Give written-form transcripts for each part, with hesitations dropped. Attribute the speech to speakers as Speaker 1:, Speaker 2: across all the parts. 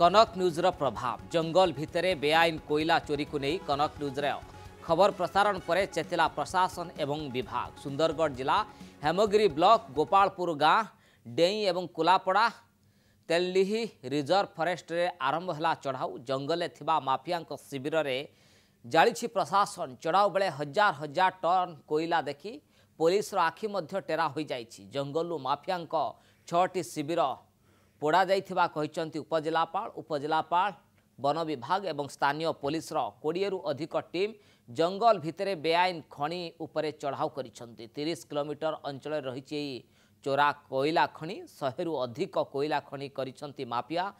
Speaker 1: कनक न्यूज़र प्रभाव जंगल भितरे बेआईन कोयला चोरी को नहीं कनक न्यूज़र खबर प्रसारण पर चेतिला प्रशासन एवं विभाग। सुंदरगढ़ जिला हेमगिरी ब्लॉक गोपालपुर गाँ डेई एवं कुलापड़ा तेलडीही रिजर्व फॉरेस्ट रे आरंभ है चढ़ाऊ। जंगल थिबा माफिया शिविर में जाली प्रशासन चढ़ाऊ बेले हजार हजार टन कोयला देखी पुलिस आखि टेरा हो जाइछि। जंगलू माफिया 6टी शिविर पोड़ा जाइथिबा कहिसंती उपजिलापाल वन विभाग एवं स्थानीय पुलिस 20 रु अधिक टीम जंगल भितरे बेआईन खनि उपरे चढ़ाऊ करिसंती। 30 किलोमीटर अंचल रही चोरा कोयला खनि 100 रु अधिक कोयला खनि करिसंती माफिया,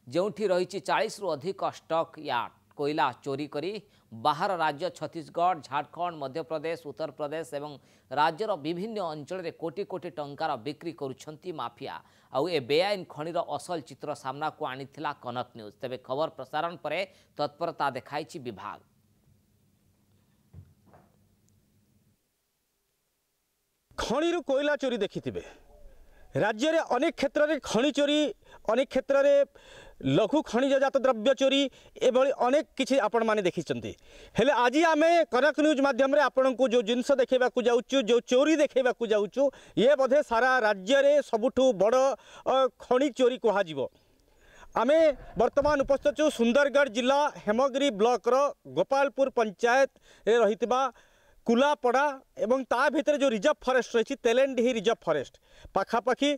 Speaker 1: जोठी रही 40 रु अधिक स्टॉक यार्ड कोयला चोरी करी बाहर राज्य छत्तीसगढ़, झारखंड, मध्य प्रदेश, उत्तर प्रदेश एवं राज्यर विभिन्न अंचल में कोटी कोटी टंकार बिक्री करुछंती माफिया। आउ ए बेआईन खनिर असल चित्र सामना को आनीथिला कनक न्यूज। तेबे खबर प्रसारण पर तत्परता देखाइछि विभाग।
Speaker 2: खनिरु कोयला चोरी देखिथिबे राज्य रे अनेक क्षेत्र में खनि चोरी, अनेक क्षेत्र में लघु खनिजजात द्रव्य चोरी एभली अनेक किछि आपण माने देखिचंती। हेले आज आमे कनक न्यूज माध्यम रे आपण को जो जिनस देखेबा को जाउछु, जो चोरी देखेबा को जाउछु, ये बोधे सारा राज्य रे सबुठु बड़ खनि चोरी कहा जिवो। आमे वर्तमान उपस्थित छु सुंदरगढ़ जिला हेमगिरी ब्लॉक रो गोपालपुर पंचायत रे रहितबा कुलापड़ा एवं ता भितर जो रिजर्व फॉरेस्ट रही तेलडीही रिजर्व फॉरेस्ट पाखापाखि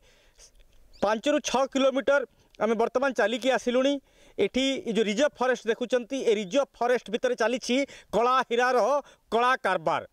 Speaker 2: 5 रु 6 किलोमीटर आम बर्तमान चलिकी आसिलुणी। एठी जो रिजर्व फॉरेस्ट देखुंत ए रिजर्व फॉरेस्ट भितर चली कला हीरार कला कारबार,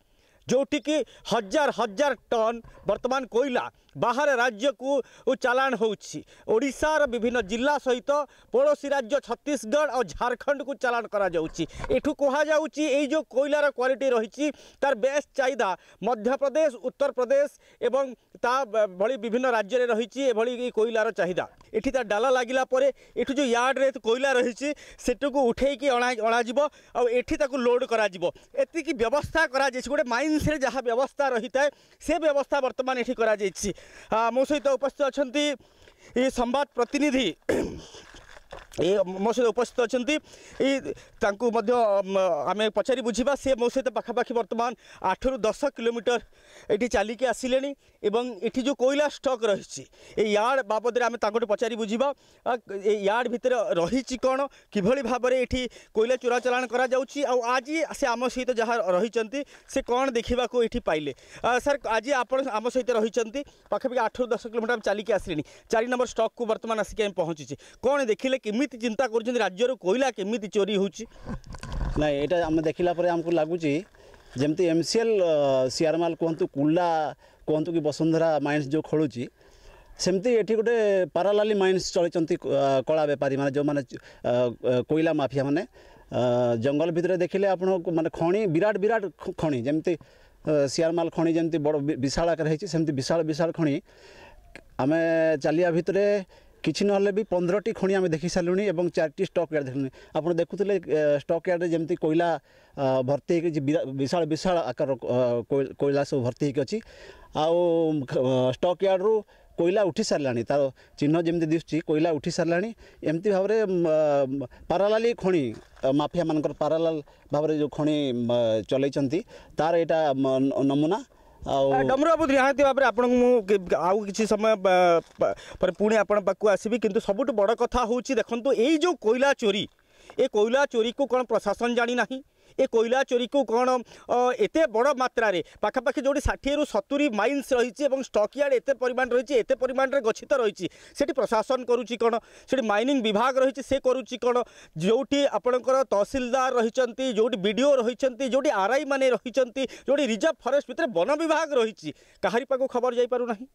Speaker 2: जोटी की हजार हजार टन वर्तमान कोयला बाहर राज्य को चालान होउछि। ओडिशार विभिन्न जिला सहित पड़ोसी राज्य छत्तीसगढ़ और झारखंड को चालान करा जाउछि। एठू कहा जाउछि एई जो कोयलार क्वालिटी रही तार बेस चाहिदा मध्य प्रदेश, उत्तर प्रदेश एवं ता भली विभिन्न राज्य रे रही एभली कोयलार चाहिदा। एठी तार डाला लागिला परे एठू जो यार्ड रे कोयला रही सेटू को उठेकी अणा जिवो और एठी ताकू लोड करा जिवो। एतिकी व्यवस्था करा जाइछि। गोटे माइंस रे जहाँ व्यवस्था रही है से व्यवस्था वर्तमान एठी करा जाइछि। मो सहित उपस्थित अच्छा ये संवाद प्रतिनिधि मो सहित उपस्थित अच्छा आम पचारि बुझा सी मो सहित पाखापाखि वर्तमान 8 रु 10 किलोमीटर ये चलिकी आसिले एवं ये जो कोयला स्टॉक रही यार्ड बाबद आम पचारि बुझा यार्ड भितर रही कौन किभली भाव में ये कोयला चोरा चलाण करा जाउछि। आज से आम सहित जहाँ रही से कौन देखा ये पाइले सर आज आप आम सहित रही पाखापाखि 8 रु 10 किलोमीटर चलिकी आसिले 4 नंबर स्टॉक को वर्तमान आसिक पहुँची कौन देखिले केमिति चिंता कर राज्य कोयला केमिति चोरी होउछि
Speaker 3: ना ये आम देखला आमको लगुच जमती एमसीएल सीआरमाल कहतु कुला कहतु कि वसुंधरा माइन्स जो खोलुची सेमती ये गोटे पारालाली माइन्स चलती कला बेपारी माने जो माने कोयला माफिया माने जंगल भितर देखिले आपण माने खणी विराट विराट खणी जमती सीआरमाल खणी जमती बड़ विशाल आकार रही सेमती विशाल विशाल खणी आमे चलिया भितर किसी ना भी 15टी खणी आम देखी सारूँ और 4टी स्टॉक यार्ड देखुनी। आप देखुले स्टॉक यार्ड जमती कोयला भर्ती विशाल विशाल आकार कोयला सब भर्ती होती स्टॉक यार्ड रु कोयला उठी सारे तार चिन्ह जमी दिशुची कोयला उठी सारे एमती भाव में पारालाली खणी माफिया मानकर पारालाल भाव में जो खणी चलती तार यहाँ नमूना
Speaker 2: डमरू बाबू निहाती भाव में आपको आउ कि समय पर पुणी आपण पाक आसबि किंतु सबुठ बड़ कथा हूँ देखो ये जो कोयला चोरी ए कोयला चोरी को कौन प्रशासन जानी ना ए कोयला चोरी को कौन एते बड़ मात्रा रे पाखापाखि जो 60 रु 70 माइन्स रही स्टॉक यार्ड एते परिमाण रही एते परिमाण रे गच्छित रही सेठी प्रशासन करुच्ची कौन से माइनिंग विभाग रही से करुच्ची कौन जोटी आपणकर तहसीलदार रही जोटी बीडीओ रही जोटी आरआई माने रही जोटी रिजर्व फॉरेस्ट भितर वन विभाग रही कहारी पाक खबर जाई पारु नाही।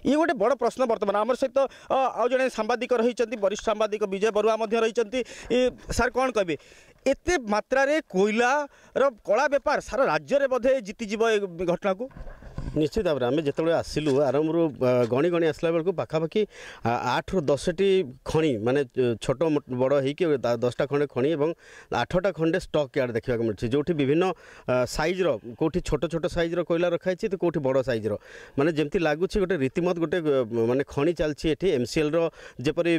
Speaker 2: ये गोटे बड़ प्रश्न वर्तमान आम सहित आउ जड़े सांबादिक रही वरिष्ठ सांबादिक विजय बरुआ रही सार कौन कहे एते मात्रा रे कोयला रो कला बेपार सारा राज्य रे बोधे जीतीजीव घटना को
Speaker 4: निश्चित भाव में आम जो आसलु आरंभ गणी गणी आसला बेलू पाखापाखि 8 ରୁ 10ଟି खणी माने छोट बड़ हो 10टा खंडे खणी और 8टा खंडे स्टक यार्ड देखा मिलूँ जो विभिन्न सैज्र कौटी छोट छोट सैज्र कोयला रखाई तो कौटी बड़ सैज्र माने जमती लगुच गोटे रीतिमत गोटे माने खणी चलती एटी एमसीएल जेपरी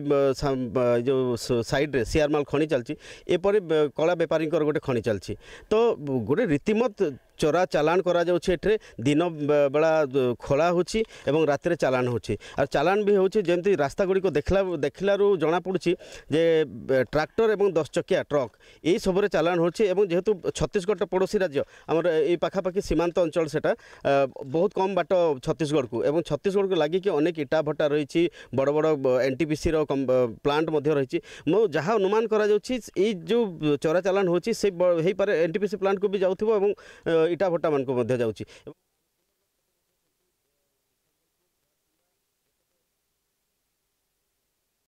Speaker 4: जो साइड्रे सीआरमाल खणी चलती एपरी कला बेपारी गोटे खणी चलती तो गोटे रीतिमत चोरा चालान करा जाउछे एठरे दिन बेला खोला होची एवं रात चालान होची और चालान भी होची जेमती रास्ता गुड़ी को देखलारू जना पड़ुची जे ट्रैक्टर एवं 10 चकिया ट्रक यही सबरे चालान होची एवं जेहेतु छत्तीसगढ़ पड़ोसी राज्य आमर ए पाखापाखि सीमांत अंचल सेटा बहुत कम बाट छत्तीसगढ़ को एवं छत्तीसगढ़ को लगी कि अनेक इटा भट्टा रही बड़ बड़ एनटीपीसी रो प्लांट रही मो जहाँ अनुमान करा जाउची ए जो चोरा चालान होची से हे पारे एनटीपीसी प्लांट को भी जाउथिबो एवं इटा भट्टा मान को जाउची।